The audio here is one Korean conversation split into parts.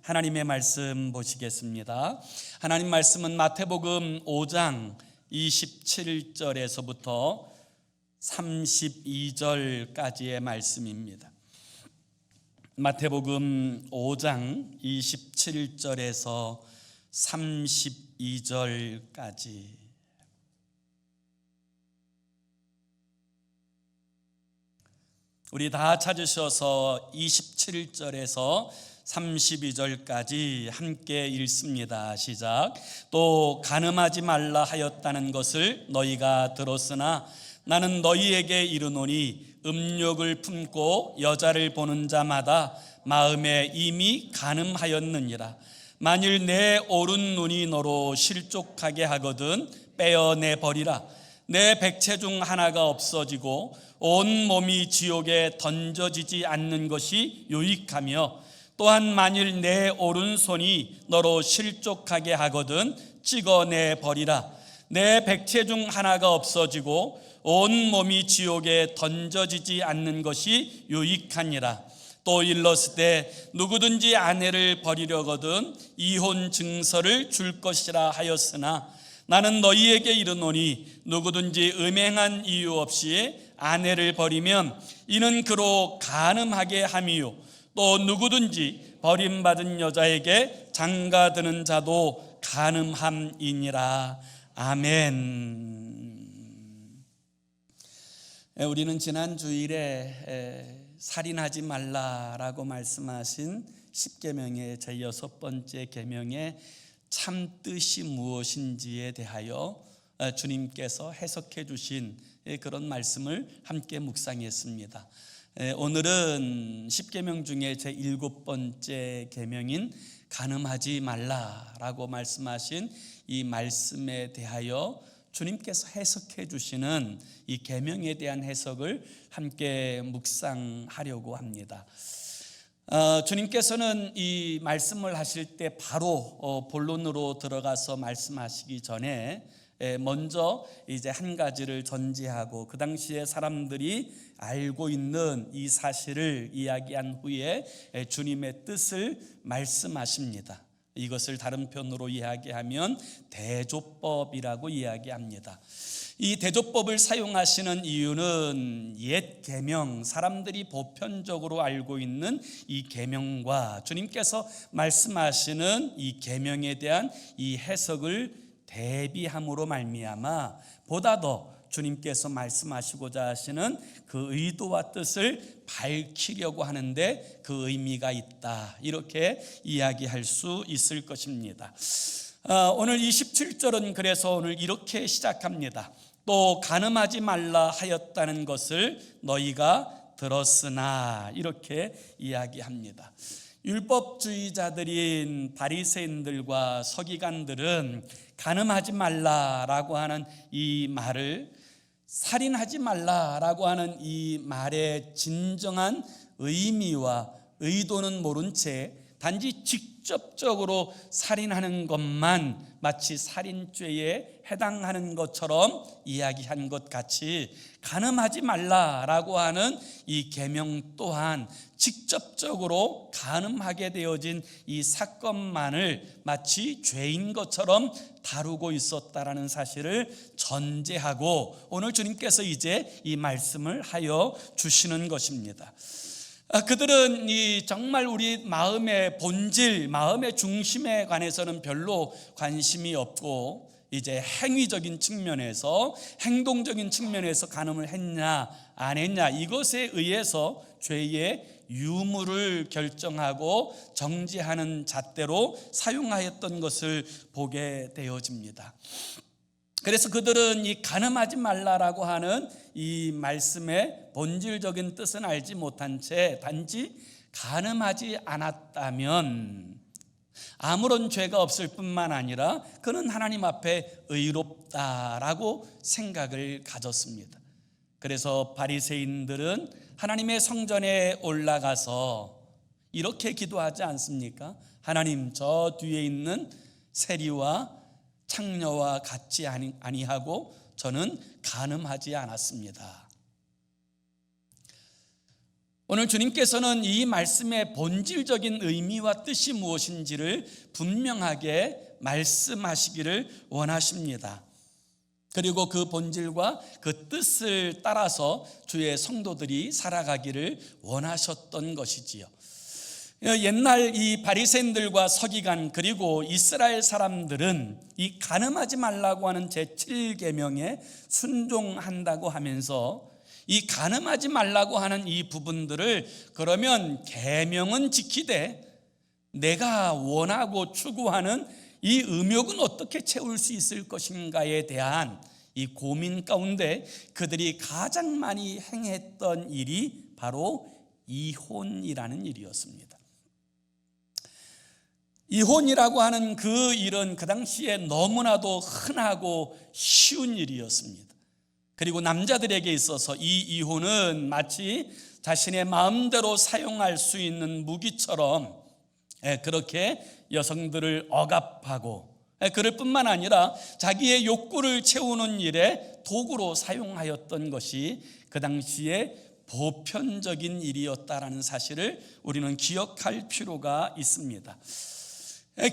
하나님의 말씀 보시겠습니다. 하나님 말씀은 마태복음 5장 27절에서부터 32절까지의 말씀입니다. 마태복음 5장 27절에서 32절까지. 우리 다 찾으셔서 27절에서 32절까지 함께 읽습니다. 시작. 또 간음하지 말라 하였다는 것을 너희가 들었으나 나는 너희에게 이르노니 음욕을 품고 여자를 보는 자마다 마음에 이미 간음하였느니라. 만일 내 오른 눈이 너로 실족하게 하거든 빼어내 버리라. 내 백체 중 하나가 없어지고 온 몸이 지옥에 던져지지 않는 것이 유익하며, 또한 만일 내 오른손이 너로 실족하게 하거든 찍어내 버리라. 내 백체 중 하나가 없어지고 온 몸이 지옥에 던져지지 않는 것이 유익하니라. 또 일렀으되 누구든지 아내를 버리려거든 이혼 증서를 줄 것이라 하였으나 나는 너희에게 이르노니 누구든지 음행한 이유 없이 아내를 버리면 이는 그로 간음하게 함이요, 또 누구든지 버림받은 여자에게 장가드는 자도 간음함이니라. 아멘. 우리는 지난 주일에 살인하지 말라라고 말씀하신 10계명의 제 6번째 계명의 참뜻이 무엇인지에 대하여 주님께서 해석해 주신 그런 말씀을 함께 묵상했습니다. 오늘은 10계명 중에 제 7번째 계명인 간음하지 말라라고 말씀하신 이 말씀에 대하여 주님께서 해석해 주시는 이 계명에 대한 해석을 함께 묵상하려고 합니다. 주님께서는 이 말씀을 하실 때 바로 본론으로 들어가서 말씀하시기 전에 먼저 이제 한 가지를 전제하고 그 당시에 사람들이 알고 있는 이 사실을 이야기한 후에 주님의 뜻을 말씀하십니다. 이것을 다른 편으로 이야기하면 대조법이라고 이야기합니다. 이 대조법을 사용하시는 이유는 옛 계명, 사람들이 보편적으로 알고 있는 이 계명과 주님께서 말씀하시는 이 계명에 대한 이 해석을 대비함으로 말미암아 보다 더 주님께서 말씀하시고자 하시는 그 의도와 뜻을 밝히려고 하는데 그 의미가 있다, 이렇게 이야기할 수 있을 것입니다. 오늘 27절은 그래서 오늘 이렇게 시작합니다. 또 간음하지 말라 하였다는 것을 너희가 들었으나, 이렇게 이야기합니다. 율법주의자들인 바리새인들과 서기관들은 간음하지 말라라고 하는 이 말을 살인하지 말라라고 하는 이 말의 진정한 의미와 의도는 모른 채 단지 직접적으로 살인하는 것만 마치 살인죄에 해당하는 것처럼 이야기한 것 같이 간음하지 말라라고 하는 이 계명 또한 직접적으로 간음하게 되어진 이 사건만을 마치 죄인 것처럼 다루고 있었다라는 사실을 전제하고 오늘 주님께서 이제 이 말씀을 하여 주시는 것입니다. 그들은 이 정말 우리 마음의 본질, 마음의 중심에 관해서는 별로 관심이 없고 이제 행위적인 측면에서, 행동적인 측면에서 간음을 했냐 안 했냐 이것에 의해서 죄의 유무를 결정하고 정지하는 잣대로 사용하였던 것을 보게 되어집니다. 그래서 그들은 이 간음하지 말라라고 하는 이 말씀의 본질적인 뜻은 알지 못한 채 단지 간음하지 않았다면 아무런 죄가 없을 뿐만 아니라 그는 하나님 앞에 의롭다라고 생각을 가졌습니다. 그래서 바리새인들은 하나님의 성전에 올라가서 이렇게 기도하지 않습니까? 하나님, 저 뒤에 있는 세리와 창녀와 같지 아니하고 저는 간음하지 않았습니다. 오늘 주님께서는 이 말씀의 본질적인 의미와 뜻이 무엇인지를 분명하게 말씀하시기를 원하십니다. 그리고 그 본질과 그 뜻을 따라서 주의 성도들이 살아가기를 원하셨던 것이지요. 옛날 이 바리새인들과 서기관 그리고 이스라엘 사람들은 이 간음하지 말라고 하는 제7계명에 순종한다고 하면서 이 간음하지 말라고 하는 이 부분들을 그러면 계명은 지키되 내가 원하고 추구하는 이 음욕은 어떻게 채울 수 있을 것인가에 대한 이 고민 가운데 그들이 가장 많이 행했던 일이 바로 이혼이라는 일이었습니다. 이혼이라고 하는 그 일은 그 당시에 너무나도 흔하고 쉬운 일이었습니다. 그리고 남자들에게 있어서 이 이혼은 마치 자신의 마음대로 사용할 수 있는 무기처럼 그렇게 여성들을 억압하고 그럴 뿐만 아니라 자기의 욕구를 채우는 일에 도구로 사용하였던 것이 그 당시에 보편적인 일이었다라는 사실을 우리는 기억할 필요가 있습니다.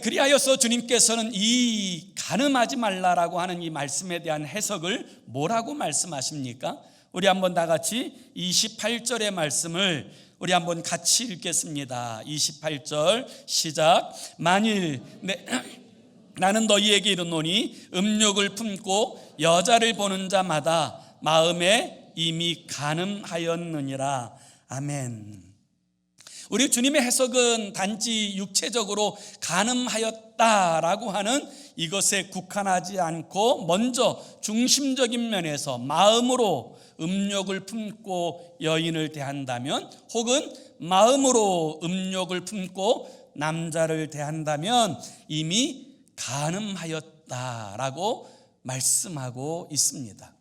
그리하여서 주님께서는 이 간음하지 말라라고 하는 이 말씀에 대한 해석을 뭐라고 말씀하십니까? 우리 한번 다 같이 28절의 말씀을 우리 한번 같이 읽겠습니다. 28절 시작. 만일 나는 너희에게 이르노니 음욕을 품고 여자를 보는 자마다 마음에 이미 간음하였느니라. 아멘. 우리 주님의 해석은 단지 육체적으로 간음하였다라고 하는 이것에 국한하지 않고 먼저 중심적인 면에서 마음으로 음욕을 품고 여인을 대한다면 혹은 마음으로 음욕을 품고 남자를 대한다면 이미 간음하였다라고 말씀하고 있습니다.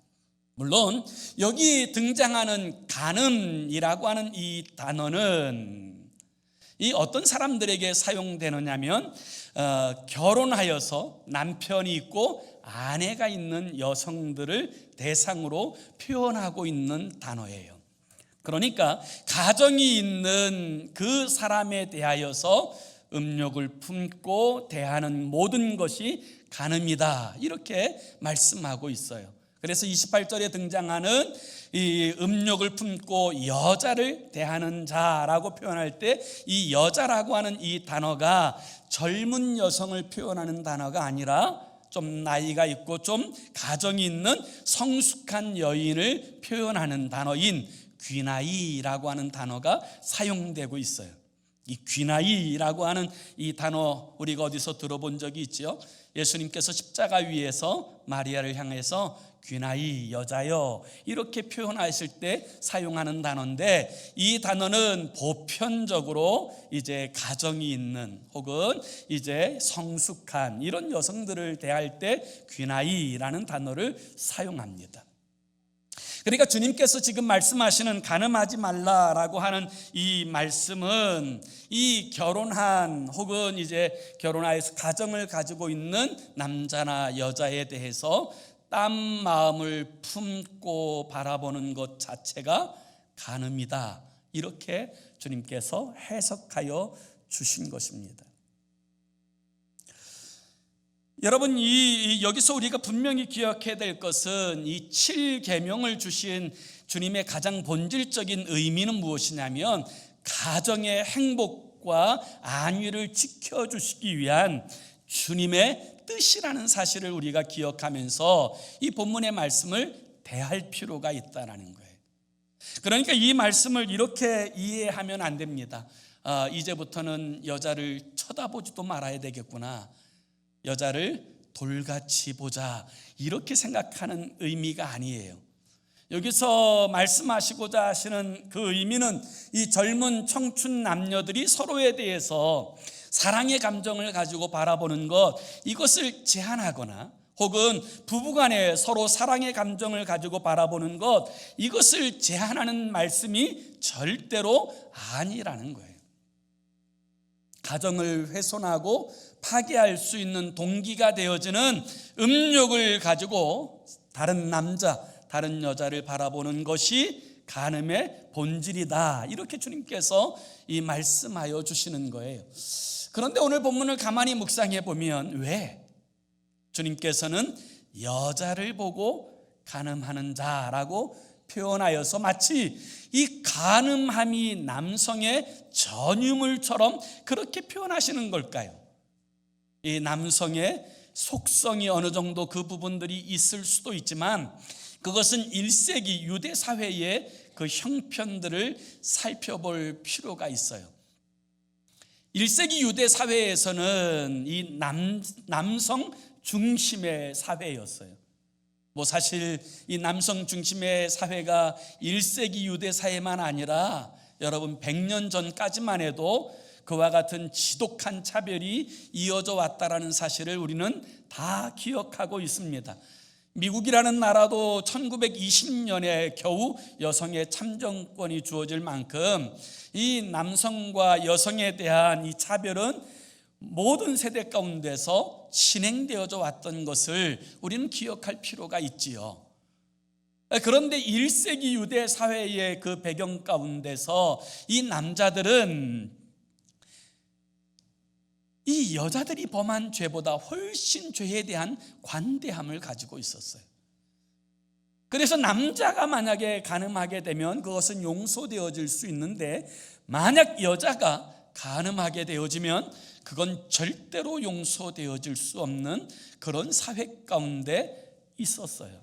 물론 여기 등장하는 간음이라고 하는 이 단어는 이 어떤 사람들에게 사용되느냐면 결혼하여서 남편이 있고 아내가 있는 여성들을 대상으로 표현하고 있는 단어예요. 그러니까 가정이 있는 그 사람에 대하여서 음욕을 품고 대하는 모든 것이 간음이다 이렇게 말씀하고 있어요. 그래서 28절에 등장하는 이 음욕을 품고 여자를 대하는 자라고 표현할 때 이 여자라고 하는 이 단어가 젊은 여성을 표현하는 단어가 아니라 좀 나이가 있고 좀 가정이 있는 성숙한 여인을 표현하는 단어인 귀나이라고 하는 단어가 사용되고 있어요. 이 귀나이라고 하는 이 단어 우리가 어디서 들어본 적이 있죠? 예수님께서 십자가 위에서 마리아를 향해서 귀나이 여자여 이렇게 표현하실 때 사용하는 단어인데 이 단어는 보편적으로 이제 가정이 있는 혹은 이제 성숙한 이런 여성들을 대할 때 귀나이라는 단어를 사용합니다. 그러니까 주님께서 지금 말씀하시는 간음하지 말라라고 하는 이 말씀은 이 결혼한 혹은 이제 결혼하여서 가정을 가지고 있는 남자나 여자에 대해서 딴 마음을 품고 바라보는 것 자체가 간음이다. 이렇게 주님께서 해석하여 주신 것입니다. 여러분 여기서 우리가 분명히 기억해야 될 것은 이 7계명을 주신 주님의 가장 본질적인 의미는 무엇이냐면 가정의 행복과 안위를 지켜주시기 위한 주님의 뜻이라는 사실을 우리가 기억하면서 이 본문의 말씀을 대할 필요가 있다는 거예요. 그러니까 이 말씀을 이렇게 이해하면 안 됩니다. 이제부터는 여자를 쳐다보지도 말아야 되겠구나. 여자를 돌같이 보자 이렇게 생각하는 의미가 아니에요. 여기서 말씀하시고자 하시는 그 의미는 이 젊은 청춘 남녀들이 서로에 대해서 사랑의 감정을 가지고 바라보는 것 이것을 제한하거나 혹은 부부간에 서로 사랑의 감정을 가지고 바라보는 것 이것을 제한하는 말씀이 절대로 아니라는 거예요. 가정을 훼손하고 파괴할 수 있는 동기가 되어지는 음욕을 가지고 다른 남자, 다른 여자를 바라보는 것이 간음의 본질이다. 이렇게 주님께서 이 말씀하여 주시는 거예요. 그런데 오늘 본문을 가만히 묵상해 보면 왜 주님께서는 여자를 보고 간음하는 자라고 표현하여서 마치 이 간음함이 남성의 전유물처럼 그렇게 표현하시는 걸까요? 이 남성의 속성이 어느 정도 그 부분들이 있을 수도 있지만 그것은 1세기 유대 사회의 그 형편들을 살펴볼 필요가 있어요. 1세기 유대 사회에서는 이 남성 중심의 사회였어요. 사실 이 남성 중심의 사회가 1세기 유대 사회만 아니라 여러분 100년 전까지만 해도 그와 같은 지독한 차별이 이어져 왔다라는 사실을 우리는 다 기억하고 있습니다. 미국이라는 나라도 1920년에 겨우 여성의 참정권이 주어질 만큼 이 남성과 여성에 대한 이 차별은 모든 세대 가운데서 진행되어져 왔던 것을 우리는 기억할 필요가 있지요. 그런데 1세기 유대 사회의 그 배경 가운데서 이 남자들은 이 여자들이 범한 죄보다 훨씬 죄에 대한 관대함을 가지고 있었어요. 그래서 남자가 만약에 간음하게 되면 그것은 용서되어질 수 있는데 만약 여자가 간음하게 되어지면 그건 절대로 용서되어질 수 없는 그런 사회 가운데 있었어요.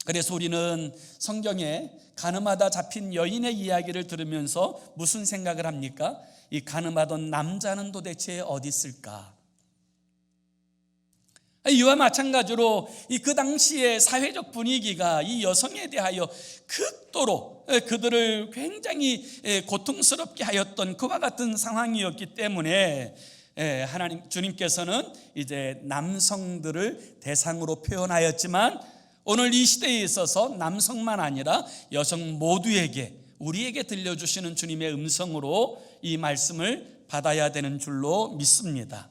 그래서 우리는 성경에 간음하다 잡힌 여인의 이야기를 들으면서 무슨 생각을 합니까? 이 간음하던 남자는 도대체 어디 있을까? 이와 마찬가지로 그 당시의 사회적 분위기가 이 여성에 대하여 극도로 그들을 굉장히 고통스럽게 하였던 그와 같은 상황이었기 때문에 하나님 주님께서는 이제 남성들을 대상으로 표현하였지만 오늘 이 시대에 있어서 남성만 아니라 여성 모두에게 우리에게 들려주시는 주님의 음성으로 이 말씀을 받아야 되는 줄로 믿습니다.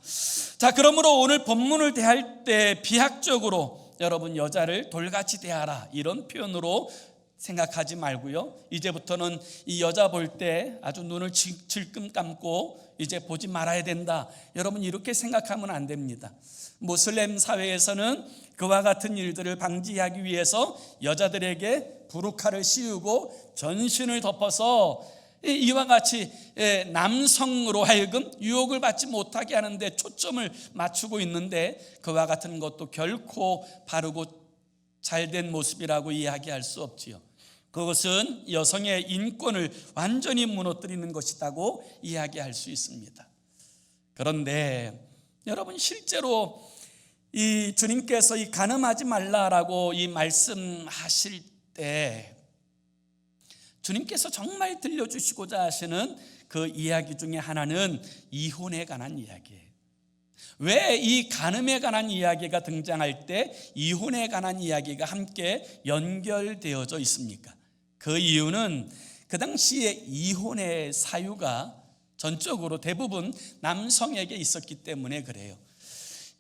자, 그러므로 오늘 본문을 대할 때 비학적으로 여러분 여자를 돌같이 대하라 이런 표현으로 생각하지 말고요. 이제부터는 이 여자 볼 때 아주 눈을 질끔 감고 이제 보지 말아야 된다. 여러분 이렇게 생각하면 안 됩니다. 모슬렘 사회에서는 그와 같은 일들을 방지하기 위해서 여자들에게 부르카를 씌우고 전신을 덮어서 이와 같이 남성으로 하여금 유혹을 받지 못하게 하는데 초점을 맞추고 있는데 그와 같은 것도 결코 바르고 잘된 모습이라고 이야기할 수 없지요. 그것은 여성의 인권을 완전히 무너뜨리는 것이라고 이야기할 수 있습니다. 그런데 여러분 실제로 이 주님께서 이 간음하지 말라라고 이 말씀하실 때 주님께서 정말 들려주시고자 하시는 그 이야기 중에 하나는 이혼에 관한 이야기예요. 왜 이 간음에 관한 이야기가 등장할 때 이혼에 관한 이야기가 함께 연결되어져 있습니까? 그 이유는 그 당시에 이혼의 사유가 전적으로 대부분 남성에게 있었기 때문에 그래요.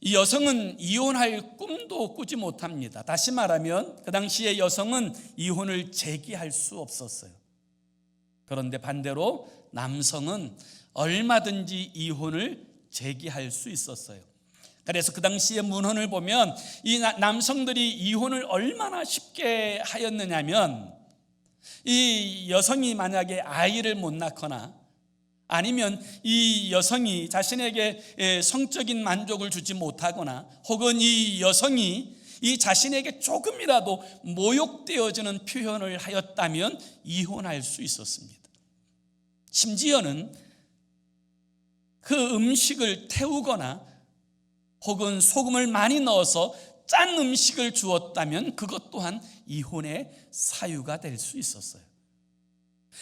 이 여성은 이혼할 꿈도 꾸지 못합니다. 다시 말하면 그 당시에 여성은 이혼을 제기할 수 없었어요. 그런데 반대로 남성은 얼마든지 이혼을 제기할 수 있었어요. 그래서 그 당시의 문헌을 보면 이 남성들이 이혼을 얼마나 쉽게 하였느냐면 이 여성이 만약에 아이를 못 낳거나 아니면 이 여성이 자신에게 성적인 만족을 주지 못하거나 혹은 이 여성이 이 자신에게 조금이라도 모욕되어지는 표현을 하였다면 이혼할 수 있었습니다. 심지어는 그 음식을 태우거나 혹은 소금을 많이 넣어서 짠 음식을 주었다면 그것 또한 이혼의 사유가 될 수 있었어요.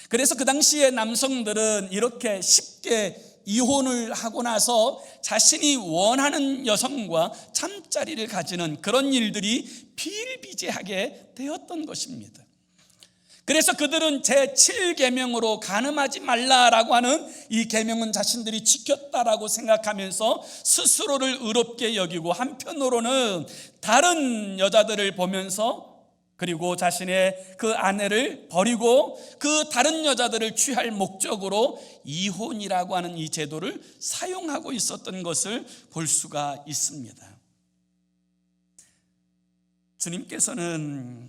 그래서 그 당시에 남성들은 이렇게 쉽게 이혼을 하고 나서 자신이 원하는 여성과 잠자리를 가지는 그런 일들이 비일비재하게 되었던 것입니다. 그래서 그들은 제7계명으로 간음하지 말라라고 하는 이 계명은 자신들이 지켰다라고 생각하면서 스스로를 의롭게 여기고 한편으로는 다른 여자들을 보면서 그리고 자신의 그 아내를 버리고 그 다른 여자들을 취할 목적으로 이혼이라고 하는 이 제도를 사용하고 있었던 것을 볼 수가 있습니다. 주님께서는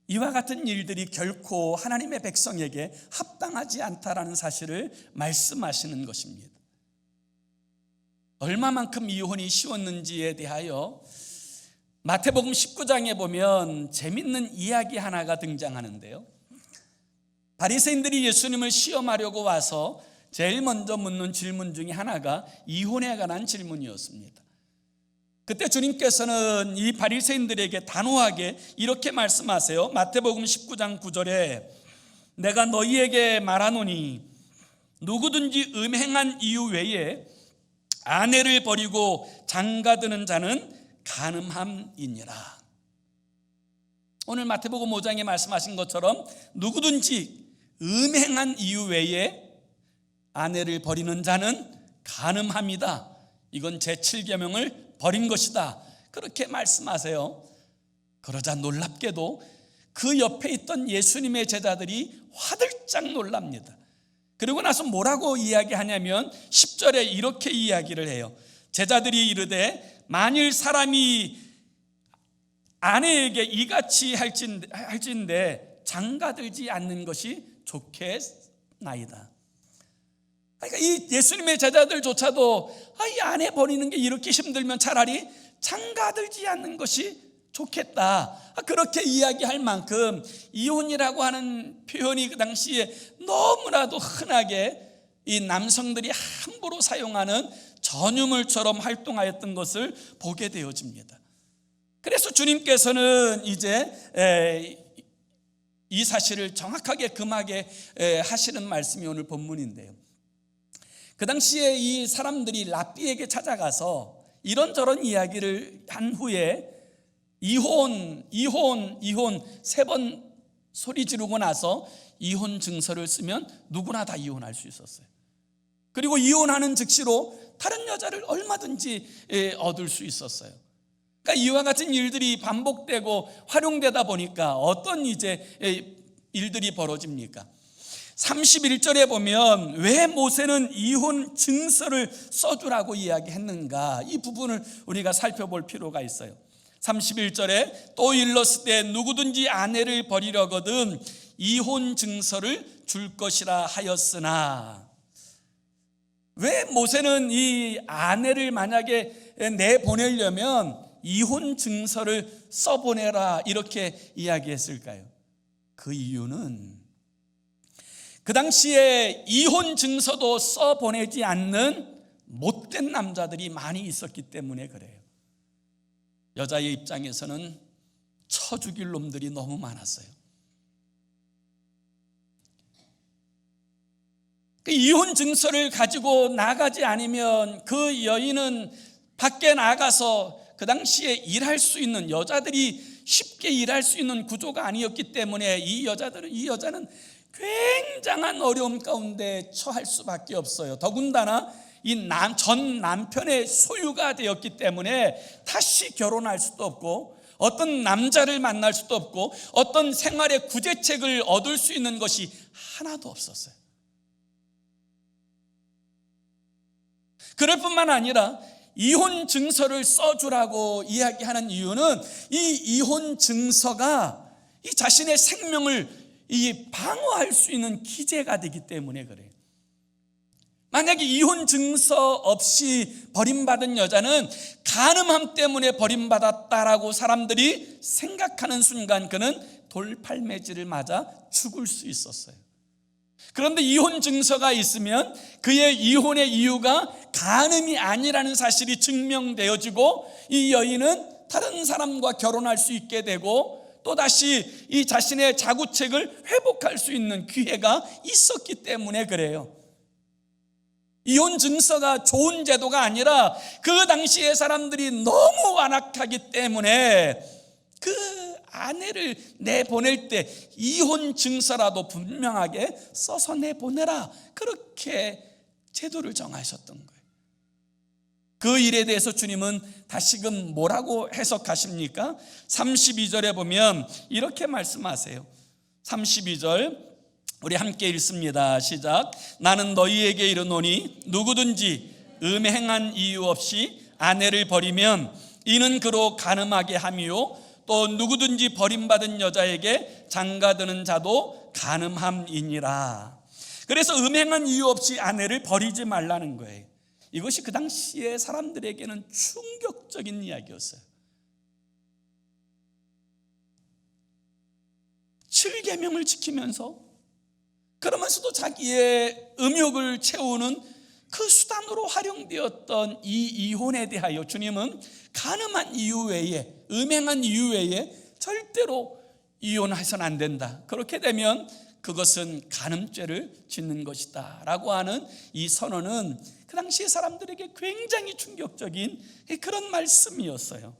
이와 같은 일들이 결코 하나님의 백성에게 합당하지 않다라는 사실을 말씀하시는 것입니다. 얼마만큼 이혼이 쉬웠는지에 대하여 마태복음 19장에 보면 재밌는 이야기 하나가 등장하는데요. 바리새인들이 예수님을 시험하려고 와서 제일 먼저 묻는 질문 중에 하나가 이혼에 관한 질문이었습니다. 그때 주님께서는 이 바리새인들에게 단호하게 이렇게 말씀하세요. 마태복음 19장 9절에 내가 너희에게 말하노니 누구든지 음행한 이유 외에 아내를 버리고 장가드는 자는 간음함이니라. 오늘 마태복음 5장에 말씀하신 것처럼 누구든지 음행한 이유 외에 아내를 버리는 자는 간음함이다. 이건 제7계명을 버린 것이다. 그렇게 말씀하세요. 그러자 놀랍게도 그 옆에 있던 예수님의 제자들이 화들짝 놀랍니다. 그리고 나서 뭐라고 이야기하냐면 10절에 이렇게 이야기를 해요. 제자들이 이르되 만일 사람이 아내에게 이같이 할진대 장가들지 않는 것이 좋겠나이다. 그러니까 이 예수님의 제자들조차도 이 아내 버리는 게 이렇게 힘들면 차라리 장가들지 않는 것이 좋겠다. 그렇게 이야기할 만큼 이혼이라고 하는 표현이 그 당시에 너무나도 흔하게 이 남성들이 함부로 사용하는 전유물처럼 활동하였던 것을 보게 되어집니다. 그래서 주님께서는 이제 이 사실을 정확하게 금하게 하시는 말씀이 오늘 본문인데요. 그 당시에 이 사람들이 랍비에게 찾아가서 이런저런 이야기를 한 후에 이혼 3번 소리 지르고 나서 이혼 증서를 쓰면 누구나 다 이혼할 수 있었어요. 그리고 이혼하는 즉시로 다른 여자를 얼마든지 얻을 수 있었어요. 그러니까 이와 같은 일들이 반복되고 활용되다 보니까 어떤 이제 일들이 벌어집니까? 31절에 보면 왜 모세는 이혼 증서를 써주라고 이야기했는가? 이 부분을 우리가 살펴볼 필요가 있어요. 31절에 또 일렀을 누구든지 아내를 버리려거든 이혼 증서를 줄 것이라 하였으나, 왜 모세는 이 아내를 만약에 내보내려면 이혼 증서를 써보내라 이렇게 이야기했을까요? 그 이유는 그 당시에 이혼 증서도 써보내지 않는 못된 남자들이 많이 있었기 때문에 그래요. 여자의 입장에서는 쳐 죽일 놈들이 너무 많았어요. 그 이혼 증서를 가지고 나가지 않으면 그 여인은 밖에 나가서 그 당시에 일할 수 있는, 여자들이 쉽게 일할 수 있는 구조가 아니었기 때문에 이 여자는 굉장한 어려움 가운데 처할 수밖에 없어요. 더군다나 이 전 남편의 소유가 되었기 때문에 다시 결혼할 수도 없고 어떤 남자를 만날 수도 없고 어떤 생활의 구제책을 얻을 수 있는 것이 하나도 없었어요. 그럴 뿐만 아니라 이혼 증서를 써주라고 이야기하는 이유는 이 이혼 증서가 이 자신의 생명을 방어할 수 있는 기제가 되기 때문에 그래요. 만약에 이혼 증서 없이 버림받은 여자는 간음함 때문에 버림받았다라고 사람들이 생각하는 순간 그는 돌팔매질을 맞아 죽을 수 있었어요. 그런데 이혼 증서가 있으면 그의 이혼의 이유가 간음이 아니라는 사실이 증명되어지고 이 여인은 다른 사람과 결혼할 수 있게 되고 또다시 이 자신의 자구책을 회복할 수 있는 기회가 있었기 때문에 그래요. 이혼 증서가 좋은 제도가 아니라 그 당시의 사람들이 너무 완악하기 때문에 그 아내를 내보낼 때 이혼 증서라도 분명하게 써서 내보내라, 그렇게 제도를 정하셨던 거예요. 그 일에 대해서 주님은 다시금 뭐라고 해석하십니까? 32절에 보면 이렇게 말씀하세요. 32절 우리 함께 읽습니다. 시작. 나는 너희에게 이르노니 누구든지 음행한 이유 없이 아내를 버리면 이는 그로 간음하게 함이요 또 누구든지 버림받은 여자에게 장가드는 자도 간음함이니라. 그래서 음행한 이유 없이 아내를 버리지 말라는 거예요. 이것이 그 당시에 사람들에게는 충격적인 이야기였어요. 7계명을 지키면서 그러면서도 자기의 음욕을 채우는 그 수단으로 활용되었던 이 이혼에 대하여 주님은 간음한 이유 외에, 음행한 이유 외에 절대로 이혼해서는 안 된다. 그렇게 되면 그것은 간음죄를 짓는 것이다 라고 하는 이 선언은 그 당시의 사람들에게 굉장히 충격적인 그런 말씀이었어요.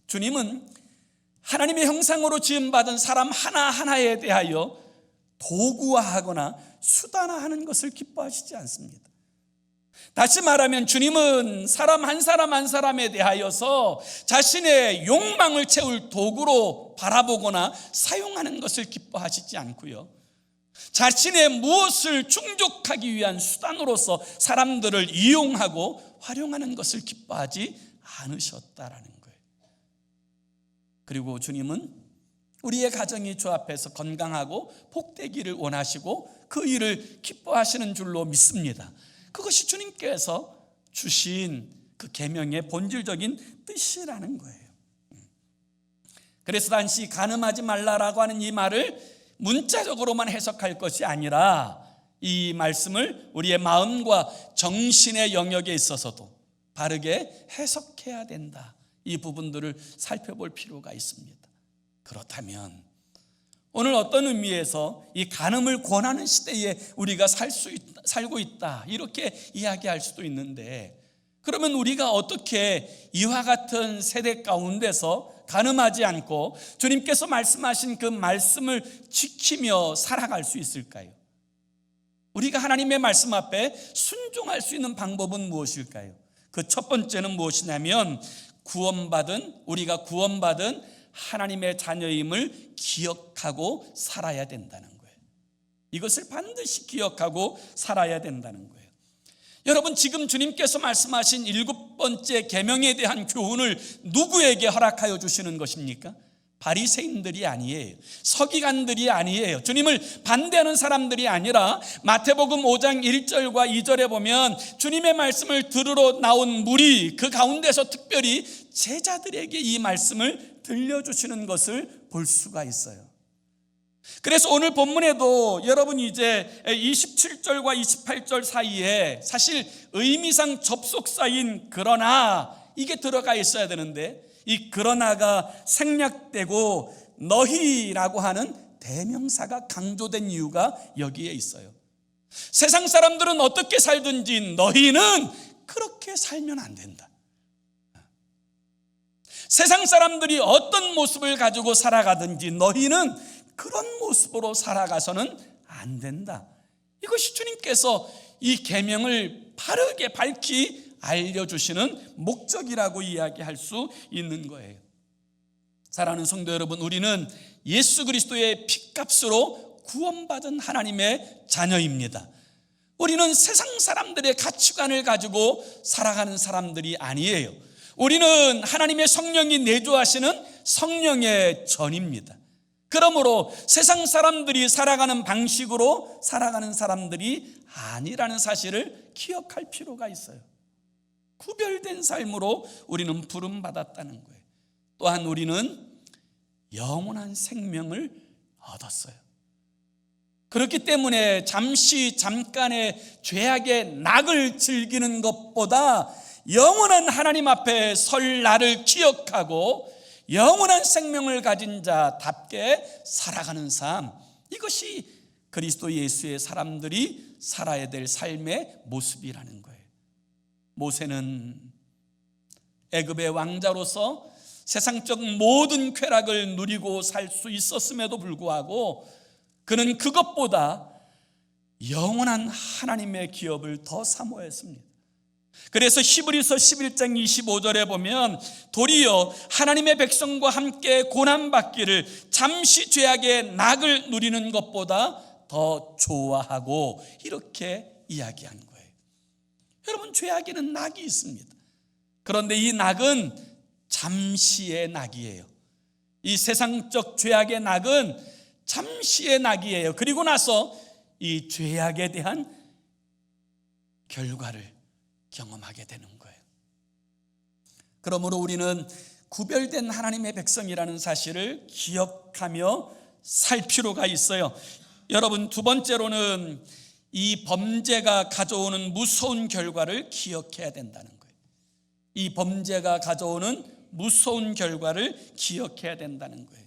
주님은 하나님의 형상으로 지음받은 사람 하나하나에 대하여 도구화하거나 수단화하는 것을 기뻐하시지 않습니다. 다시 말하면 주님은 사람 한 사람에 대하여서 자신의 욕망을 채울 도구로 바라보거나 사용하는 것을 기뻐하시지 않고요, 자신의 무엇을 충족하기 위한 수단으로서 사람들을 이용하고 활용하는 것을 기뻐하지 않으셨다라는 거예요. 그리고 주님은 우리의 가정이 주 앞에서 건강하고 복되기를 원하시고 그 일을 기뻐하시는 줄로 믿습니다. 그것이 주님께서 주신 그 계명의 본질적인 뜻이라는 거예요. 그래서 단지 간음하지 말라라고 하는 이 말을 문자적으로만 해석할 것이 아니라 이 말씀을 우리의 마음과 정신의 영역에 있어서도 바르게 해석해야 된다. 이 부분들을 살펴볼 필요가 있습니다. 그렇다면 오늘 어떤 의미에서 이 간음을 권하는 시대에 우리가 살고 있다 이렇게 이야기할 수도 있는데, 그러면 우리가 어떻게 이와 같은 세대 가운데서 간음하지 않고 주님께서 말씀하신 그 말씀을 지키며 살아갈 수 있을까요? 우리가 하나님의 말씀 앞에 순종할 수 있는 방법은 무엇일까요? 그 첫 번째는 무엇이냐면 우리가 구원받은 하나님의 자녀임을 기억하고 살아야 된다는 거예요. 이것을 반드시 기억하고 살아야 된다는 거예요. 여러분, 지금 주님께서 말씀하신 7번째 계명에 대한 교훈을 누구에게 허락하여 주시는 것입니까? 바리새인들이 아니에요. 서기관들이 아니에요. 주님을 반대하는 사람들이 아니라 마태복음 5장 1절과 2절에 보면 주님의 말씀을 들으러 나온 무리, 그 가운데서 특별히 제자들에게 이 말씀을 들려주시는 것을 볼 수가 있어요. 그래서 오늘 본문에도 여러분이 이제 27절과 28절 사이에 사실 의미상 접속사인 그러나 이게 들어가 있어야 되는데, 이 그러나가 생략되고 너희라고 하는 대명사가 강조된 이유가 여기에 있어요. 세상 사람들은 어떻게 살든지 너희는 그렇게 살면 안 된다. 세상 사람들이 어떤 모습을 가지고 살아가든지 너희는 그런 모습으로 살아가서는 안 된다. 이것이 주님께서 이 계명을 바르게 밝히 알려주시는 목적이라고 이야기할 수 있는 거예요. 사랑하는 성도 여러분, 우리는 예수 그리스도의 피값으로 구원받은 하나님의 자녀입니다. 우리는 세상 사람들의 가치관을 가지고 살아가는 사람들이 아니에요. 우리는 하나님의 성령이 내주하시는 성령의 전입니다. 그러므로 세상 사람들이 살아가는 방식으로 살아가는 사람들이 아니라는 사실을 기억할 필요가 있어요. 구별된 삶으로 우리는 부름받았다는 거예요. 또한 우리는 영원한 생명을 얻었어요. 그렇기 때문에 잠깐의 죄악의 낙을 즐기는 것보다 영원한 하나님 앞에 설 날을 기억하고 영원한 생명을 가진 자답게 살아가는 삶, 이것이 그리스도 예수의 사람들이 살아야 될 삶의 모습이라는 거예요. 모세는 애굽의 왕자로서 세상적 모든 쾌락을 누리고 살 수 있었음에도 불구하고 그는 그것보다 영원한 하나님의 기업을 더 사모했습니다. 그래서 히브리서 11장 25절에 보면 도리어 하나님의 백성과 함께 고난받기를 잠시 죄악의 낙을 누리는 것보다 더 좋아하고, 이렇게 이야기한 거예요. 여러분, 죄악에는 낙이 있습니다. 그런데 이 낙은 잠시의 낙이에요. 이 세상적 죄악의 낙은 잠시의 낙이에요. 그리고 나서 이 죄악에 대한 결과를 경험하게 되는 거예요. 그러므로 우리는 구별된 하나님의 백성이라는 사실을 기억하며 살 필요가 있어요. 여러분, 두 번째로는 이 범죄가 가져오는 무서운 결과를 기억해야 된다는 거예요. 이 범죄가 가져오는 무서운 결과를 기억해야 된다는 거예요.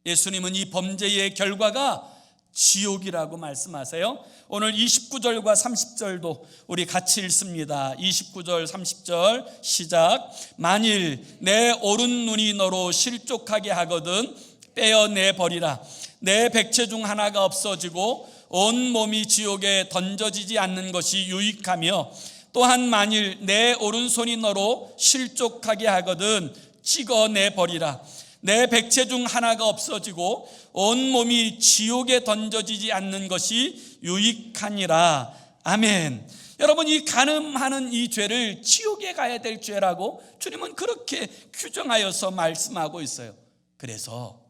예수님은 이 범죄의 결과가 지옥이라고 말씀하세요. 오늘 29절과 30절도 우리 같이 읽습니다. 29절 30절 시작. 만일 내 오른 눈이 너로 실족하게 하거든 떼어내버리라. 내 백체 중 하나가 없어지고 온 몸이 지옥에 던져지지 않는 것이 유익하며, 또한 만일 내 오른손이 너로 실족하게 하거든 찍어내버리라. 내 백체 중 하나가 없어지고 온 몸이 지옥에 던져지지 않는 것이 유익하니라. 아멘. 여러분, 이 간음하는 이 죄를 지옥에 가야 될 죄라고 주님은 그렇게 규정하여서 말씀하고 있어요. 그래서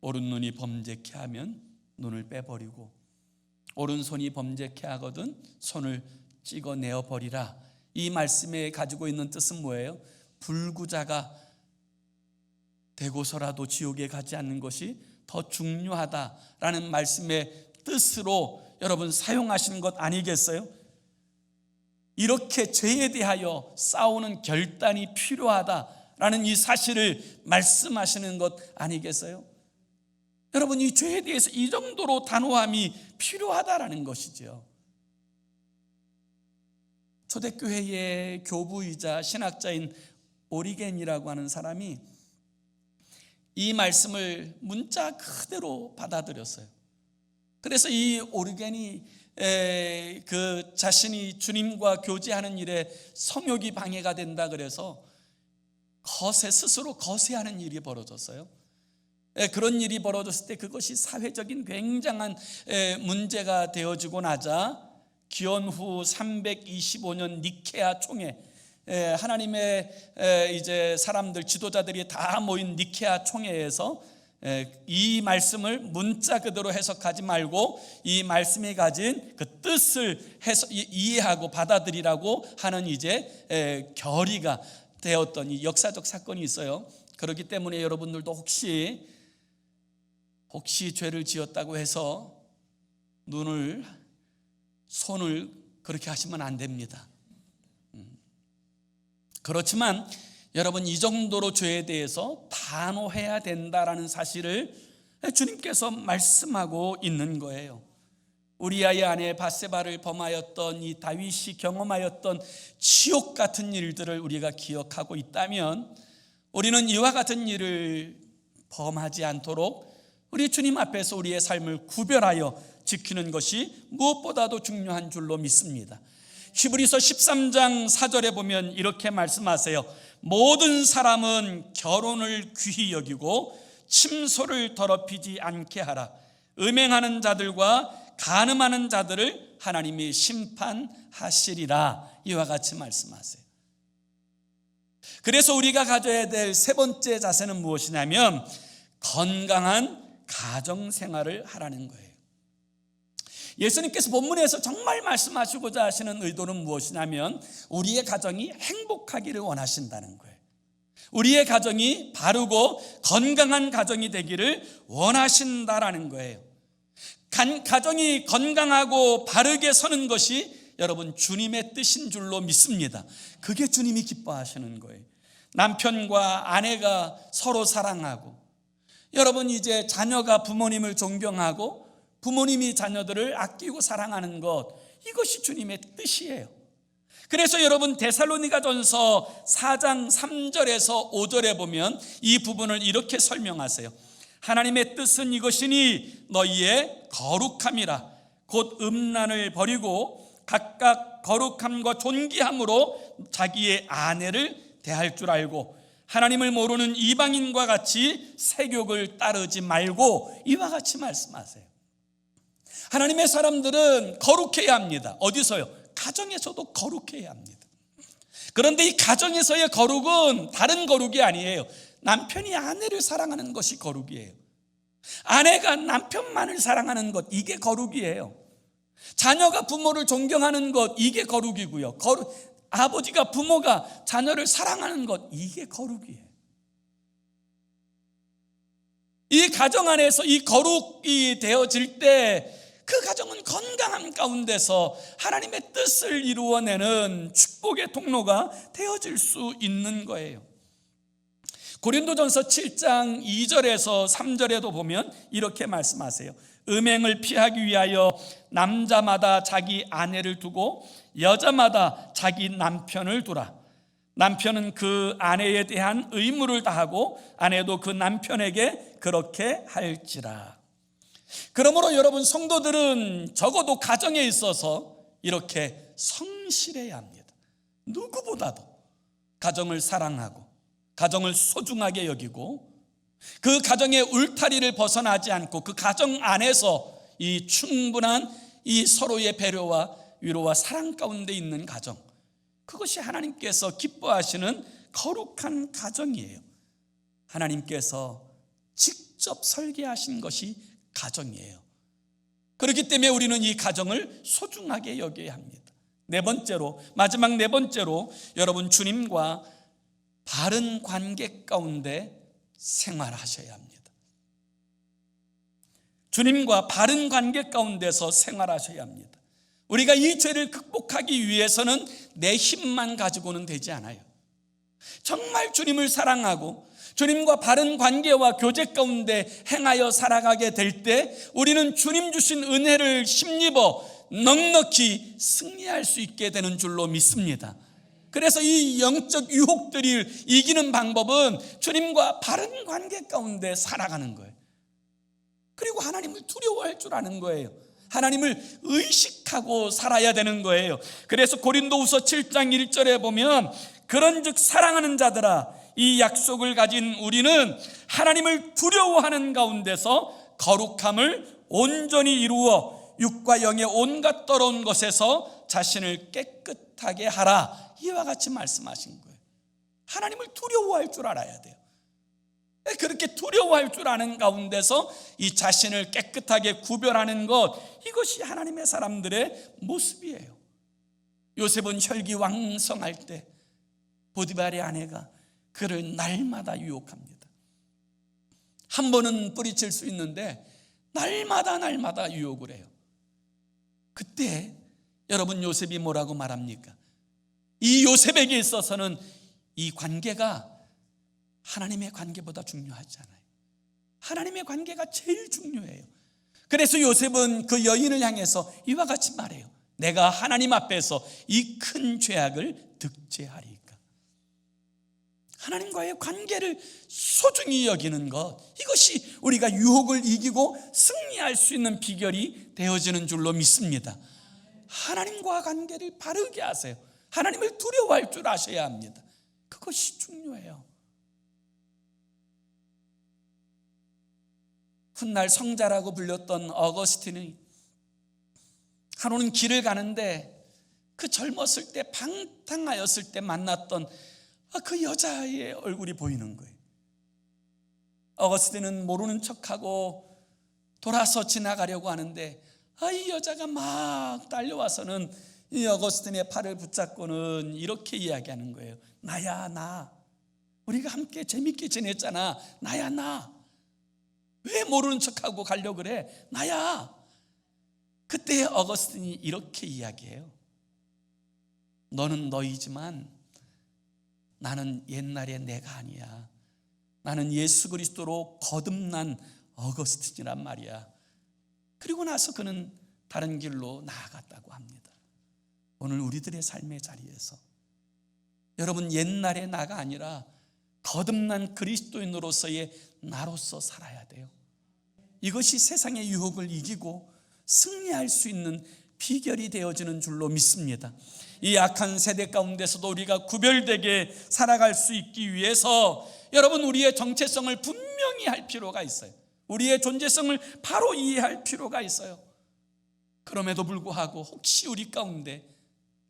오른눈이 범죄케 하면 눈을 빼버리고, 오른손이 범죄케 하거든 손을 찍어내어 버리라. 이 말씀에 가지고 있는 뜻은 뭐예요? 불구자가 되고서라도 지옥에 가지 않는 것이 더 중요하다라는 말씀의 뜻으로 여러분 사용하시는 것 아니겠어요? 이렇게 죄에 대하여 싸우는 결단이 필요하다라는 이 사실을 말씀하시는 것 아니겠어요? 여러분, 이 죄에 대해서 이 정도로 단호함이 필요하다라는 것이죠. 초대교회의 교부이자 신학자인 오리겐이라고 하는 사람이 이 말씀을 문자 그대로 받아들였어요. 그래서 이 오리겐이 그 자신이 주님과 교제하는 일에 성욕이 방해가 된다 그래서 스스로 거세하는 일이 벌어졌어요. 그런 일이 벌어졌을 때 그것이 사회적인 굉장한 문제가 되어지고 나자 기원 후 325년 니케아 총회, 하나님의 이제 사람들, 지도자들이 다 모인 니케아 총회에서 이 말씀을 문자 그대로 해석하지 말고 이 말씀이 가진 그 뜻을 이해하고 받아들이라고 하는 이제 결의가 되었던 이 역사적 사건이 있어요. 그렇기 때문에 여러분들도 혹시 죄를 지었다고 해서 손을 그렇게 하시면 안 됩니다. 그렇지만 여러분, 이 정도로 죄에 대해서 단호해야 된다라는 사실을 주님께서 말씀하고 있는 거예요. 우리아의 아내 밧세바를 범하였던 이 다윗이 경험하였던 지옥 같은 일들을 우리가 기억하고 있다면, 우리는 이와 같은 일을 범하지 않도록 우리 주님 앞에서 우리의 삶을 구별하여 지키는 것이 무엇보다도 중요한 줄로 믿습니다. 히브리서 13장 4절에 보면 이렇게 말씀하세요. 모든 사람은 결혼을 귀히 여기고 침소를 더럽히지 않게 하라. 음행하는 자들과 간음하는 자들을 하나님이 심판하시리라. 이와 같이 말씀하세요. 그래서 우리가 가져야 될 세 번째 자세는 무엇이냐면 건강한 가정생활을 하라는 거예요. 예수님께서 본문에서 정말 말씀하시고자 하시는 의도는 무엇이냐면 우리의 가정이 행복하기를 원하신다는 거예요. 우리의 가정이 바르고 건강한 가정이 되기를 원하신다라는 거예요. 가정이 건강하고 바르게 서는 것이 여러분 주님의 뜻인 줄로 믿습니다. 그게 주님이 기뻐하시는 거예요. 남편과 아내가 서로 사랑하고, 여러분 이제 자녀가 부모님을 존경하고 부모님이 자녀들을 아끼고 사랑하는 것, 이것이 주님의 뜻이에요. 그래서 여러분 데살로니가전서 4장 3절에서 5절에 보면 이 부분을 이렇게 설명하세요. 하나님의 뜻은 이것이니 너희의 거룩함이라. 곧 음란을 버리고 각각 거룩함과 존귀함으로 자기의 아내를 대할 줄 알고 하나님을 모르는 이방인과 같이 세욕을 따르지 말고 이와 같이 말씀하세요. 하나님의 사람들은 거룩해야 합니다. 어디서요? 가정에서도 거룩해야 합니다. 그런데 이 가정에서의 거룩은 다른 거룩이 아니에요. 남편이 아내를 사랑하는 것이 거룩이에요. 아내가 남편만을 사랑하는 것, 이게 거룩이에요. 자녀가 부모를 존경하는 것, 이게 거룩이고요. 아버지가 부모가 자녀를 사랑하는 것, 이게 거룩이에요. 이 가정 안에서 이 거룩이 되어질 때 그 가정은 건강함 가운데서 하나님의 뜻을 이루어내는 축복의 통로가 되어질 수 있는 거예요. 고린도전서 7장 2절에서 3절에도 보면 이렇게 말씀하세요. 음행을 피하기 위하여 남자마다 자기 아내를 두고 여자마다 자기 남편을 두라. 남편은 그 아내에 대한 의무를 다하고 아내도 그 남편에게 그렇게 할지라. 그러므로 여러분, 성도들은 적어도 가정에 있어서 이렇게 성실해야 합니다. 누구보다도 가정을 사랑하고 가정을 소중하게 여기고 그 가정의 울타리를 벗어나지 않고 그 가정 안에서 이 충분한 이 서로의 배려와 위로와 사랑 가운데 있는 가정, 그것이 하나님께서 기뻐하시는 거룩한 가정이에요. 하나님께서 직접 설계하신 것이 가정이에요. 그렇기 때문에 우리는 이 가정을 소중하게 여겨야 합니다. 네 번째로, 마지막 네 번째로, 여러분, 주님과 바른 관계 가운데 생활하셔야 합니다. 주님과 바른 관계 가운데서 생활하셔야 합니다. 우리가 이 죄를 극복하기 위해서는 내 힘만 가지고는 되지 않아요. 정말 주님을 사랑하고 주님과 바른 관계와 교제 가운데 행하여 살아가게 될 때 우리는 주님 주신 은혜를 힘입어 넉넉히 승리할 수 있게 되는 줄로 믿습니다. 그래서 이 영적 유혹들을 이기는 방법은 주님과 바른 관계 가운데 살아가는 거예요. 그리고 하나님을 두려워할 줄 아는 거예요. 하나님을 의식하고 살아야 되는 거예요. 그래서 고린도후서 7장 1절에 보면 그런즉 사랑하는 자들아, 이 약속을 가진 우리는 하나님을 두려워하는 가운데서 거룩함을 온전히 이루어 육과 영의 온갖 더러운 것에서 자신을 깨끗하게 하라. 이와 같이 말씀하신 거예요. 하나님을 두려워할 줄 알아야 돼요. 그렇게 두려워할 줄 아는 가운데서 이 자신을 깨끗하게 구별하는 것, 이것이 하나님의 사람들의 모습이에요. 요셉은 혈기왕성할 때 보디발의 아내가 그를 날마다 유혹합니다. 한 번은 뿌리칠 수 있는데 날마다 유혹을 해요. 그때 여러분, 요셉이 뭐라고 말합니까? 이 요셉에게 있어서는 이 관계가 하나님의 관계보다 중요하지 않아요. 하나님의 관계가 제일 중요해요. 그래서 요셉은 그 여인을 향해서 이와 같이 말해요. 내가 하나님 앞에서 이 큰 죄악을 득죄하리까. 하나님과의 관계를 소중히 여기는 것, 이것이 우리가 유혹을 이기고 승리할 수 있는 비결이 되어지는 줄로 믿습니다. 하나님과 관계를 바르게 하세요. 하나님을 두려워할 줄 아셔야 합니다. 그것이 중요해요. 훗날 성자라고 불렸던 어거스틴이 한우는 길을 가는데 그 젊었을 때 방탕하였을 때 만났던 그 여자의 얼굴이 보이는 거예요. 어거스틴은 모르는 척하고 돌아서 지나가려고 하는데 이 여자가 막 달려와서는 이 어거스틴의 팔을 붙잡고는 이렇게 이야기하는 거예요. 나야 나. 우리가 함께 재밌게 지냈잖아. 나야 나. 왜 모르는 척하고 가려고 그래? 나야. 그때 어거스틴이 이렇게 이야기해요. 너는 너이지만 나는 옛날의 내가 아니야. 나는 예수 그리스도로 거듭난 어거스틴이란 말이야. 그리고 나서 그는 다른 길로 나아갔다고 합니다. 오늘 우리들의 삶의 자리에서 여러분, 옛날의 나가 아니라 거듭난 그리스도인으로서의 나로서 살아야 돼요. 이것이 세상의 유혹을 이기고 승리할 수 있는 비결이 되어지는 줄로 믿습니다. 이 악한 세대 가운데서도 우리가 구별되게 살아갈 수 있기 위해서 여러분, 우리의 정체성을 분명히 할 필요가 있어요. 우리의 존재성을 바로 이해할 필요가 있어요. 그럼에도 불구하고 혹시 우리 가운데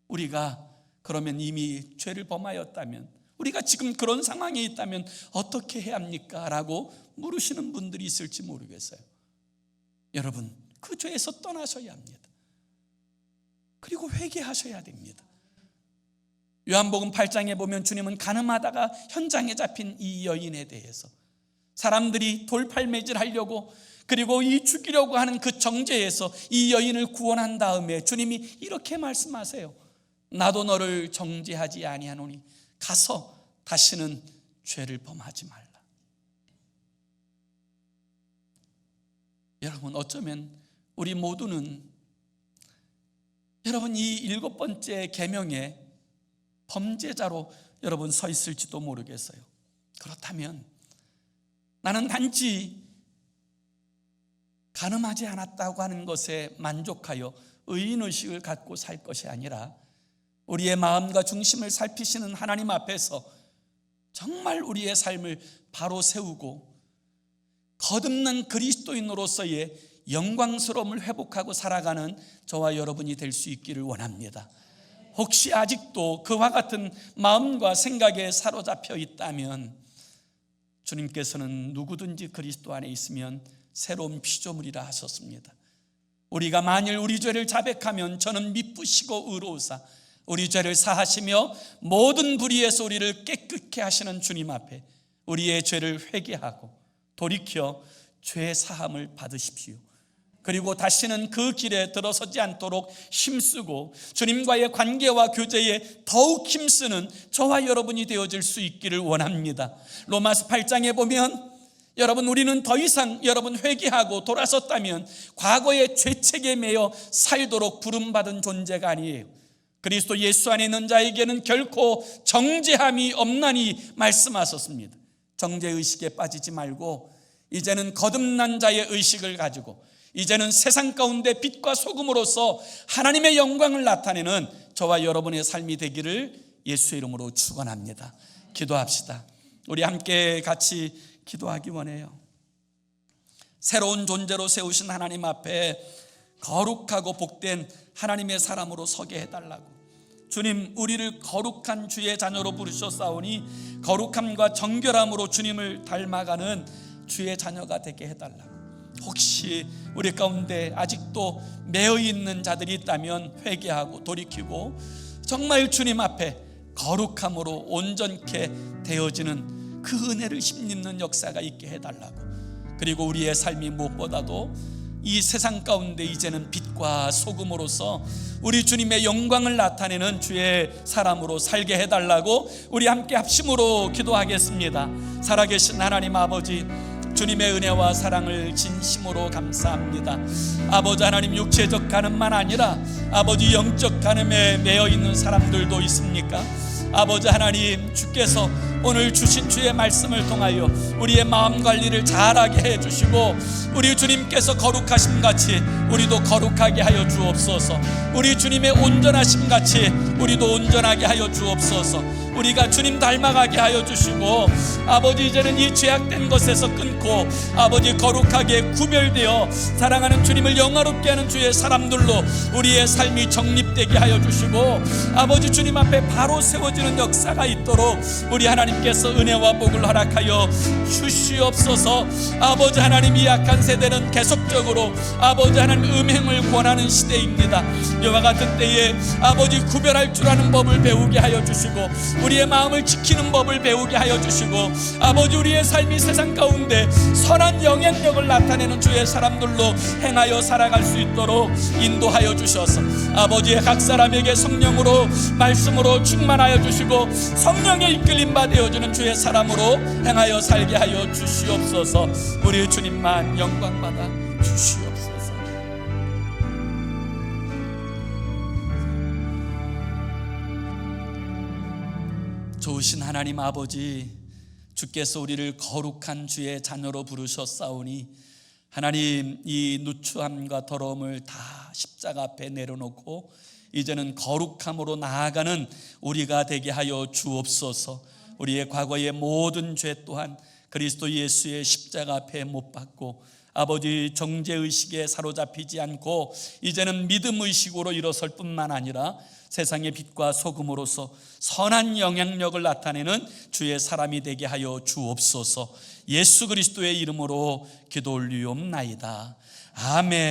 우리가 그러면 이미 죄를 범하였다면, 우리가 지금 그런 상황에 있다면 어떻게 해야 합니까? 라고 물으시는 분들이 있을지 모르겠어요. 여러분, 그 죄에서 떠나셔야 합니다. 그리고 회개하셔야 됩니다. 요한복음 8장에 보면 주님은 가늠하다가 현장에 잡힌 이 여인에 대해서 사람들이 돌팔매질 하려고, 그리고 이 죽이려고 하는 그 정죄에서 이 여인을 구원한 다음에 주님이 이렇게 말씀하세요. 나도 너를 정죄하지 아니하노니 가서 다시는 죄를 범하지 말라. 여러분, 어쩌면 우리 모두는 여러분 이 7번째 계명에 범죄자로 여러분 서 있을지도 모르겠어요. 그렇다면 나는 단지 간음하지 않았다고 하는 것에 만족하여 의인의식을 갖고 살 것이 아니라 우리의 마음과 중심을 살피시는 하나님 앞에서 정말 우리의 삶을 바로 세우고 거듭난 그리스도인으로서의 영광스러움을 회복하고 살아가는 저와 여러분이 될 수 있기를 원합니다. 혹시 아직도 그와 같은 마음과 생각에 사로잡혀 있다면 주님께서는 누구든지 그리스도 안에 있으면 새로운 피조물이라 하셨습니다. 우리가 만일 우리 죄를 자백하면 저는 미쁘시고 의로우사 우리 죄를 사하시며 모든 불의에서 우리를 깨끗게 하시는 주님 앞에 우리의 죄를 회개하고 돌이켜 죄 사함을 받으십시오. 그리고 다시는 그 길에 들어서지 않도록 힘쓰고 주님과의 관계와 교제에 더욱 힘쓰는 저와 여러분이 되어질 수 있기를 원합니다. 로마서 8장에 보면 여러분, 우리는 더 이상 여러분 회개하고 돌아섰다면 과거의 죄책에 매여 살도록 부름받은 존재가 아니에요. 그리스도 예수 안에 있는 자에게는 결코 정죄함이 없나니 말씀하셨습니다. 정죄의식에 빠지지 말고 이제는 거듭난 자의 의식을 가지고 이제는 세상 가운데 빛과 소금으로서 하나님의 영광을 나타내는 저와 여러분의 삶이 되기를 예수의 이름으로 축원합니다. 기도합시다. 우리 함께 같이 기도하기 원해요. 새로운 존재로 세우신 하나님 앞에 거룩하고 복된 하나님의 사람으로 서게 해달라고. 주님, 우리를 거룩한 주의 자녀로 부르셨사오니 거룩함과 정결함으로 주님을 닮아가는 주의 자녀가 되게 해달라고. 혹시 우리 가운데 아직도 매여있는 자들이 있다면 회개하고 돌이키고 정말 주님 앞에 거룩함으로 온전케 되어지는 그 은혜를 힘입는 역사가 있게 해달라고. 그리고 우리의 삶이 무엇보다도 이 세상 가운데 이제는 빛과 소금으로서 우리 주님의 영광을 나타내는 주의 사람으로 살게 해달라고 우리 함께 합심으로 기도하겠습니다. 살아계신 하나님 아버지, 주님의 은혜와 사랑을 진심으로 감사합니다. 아버지 하나님, 육체적 간음만 아니라 아버지 영적 간음에 매여 있는 사람들도 있습니까? 아버지 하나님, 주께서 오늘 주신 주의 말씀을 통하여 우리의 마음 관리를 잘하게 해주시고 우리 주님께서 거룩하심 같이 우리도 거룩하게 하여 주옵소서. 우리 주님의 온전하심 같이 우리도 온전하게 하여 주옵소서. 우리가 주님 닮아가게 하여 주시고 아버지, 이제는 이 죄악된 것에서 끊고 아버지 거룩하게 구별되어 사랑하는 주님을 영화롭게 하는 주의 사람들로 우리의 삶이 정립되게 하여 주시고 아버지 주님 앞에 바로 세워지는 역사가 있도록 우리 하나님께서 은혜와 복을 허락하여 주시옵소서. 아버지 하나님, 이 악한 세대는 계속적으로 아버지 하나님 음행을 권하는 시대입니다. 이와 같은 때에 아버지 구별할 줄 아는 법을 배우게 하여 주시고 우리의 마음을 지키는 법을 배우게 하여 주시고 아버지, 우리의 삶이 세상 가운데 선한 영향력을 나타내는 주의 사람들로 행하여 살아갈 수 있도록 인도하여 주셔서 아버지의 각 사람에게 성령으로 말씀으로 충만하여 주시고 성령의 이끌림 받아주는 주의 사람으로 행하여 살게 하여 주시옵소서. 우리 주님만 영광 받아 주시옵소서. 좋으신 하나님 아버지, 주께서 우리를 거룩한 주의 자녀로 부르셨사오니 하나님, 이 누추함과 더러움을 다 십자가 앞에 내려놓고 이제는 거룩함으로 나아가는 우리가 되게 하여 주옵소서. 우리의 과거의 모든 죄 또한 그리스도 예수의 십자가 앞에 못 박고 아버지 정죄의식에 사로잡히지 않고 이제는 믿음의식으로 일어설 뿐만 아니라 세상의 빛과 소금으로서 선한 영향력을 나타내는 주의 사람이 되게 하여 주옵소서. 예수 그리스도의 이름으로 기도 올리옵나이다. 아멘.